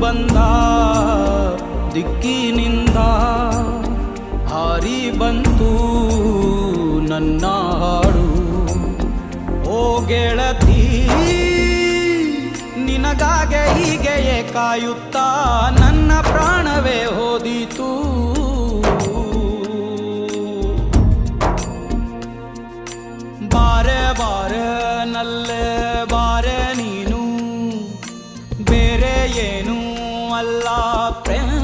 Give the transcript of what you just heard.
ಬಂದ ದಿಕ್ಕಿನಿಂದ ಹಾರಿ ಬಂತು ನನ್ನ ಹಾಡು. ಓ ಗೆಳತಿ ನಿನಗಾಗೆ ಹೀಗೆಯೇ ಕಾಯುತ್ತಾ ನನ್ನ ಪ್ರಾಣವೇ ಹೋದಿತು. ಬಾರೆ ಬಾರೆ ನಲ್ಲೆ ಬಾರೆ ನೀನು ಬೇರೆ ಏನೂ ಅಲ್ಲ ಪ್ರೇಮ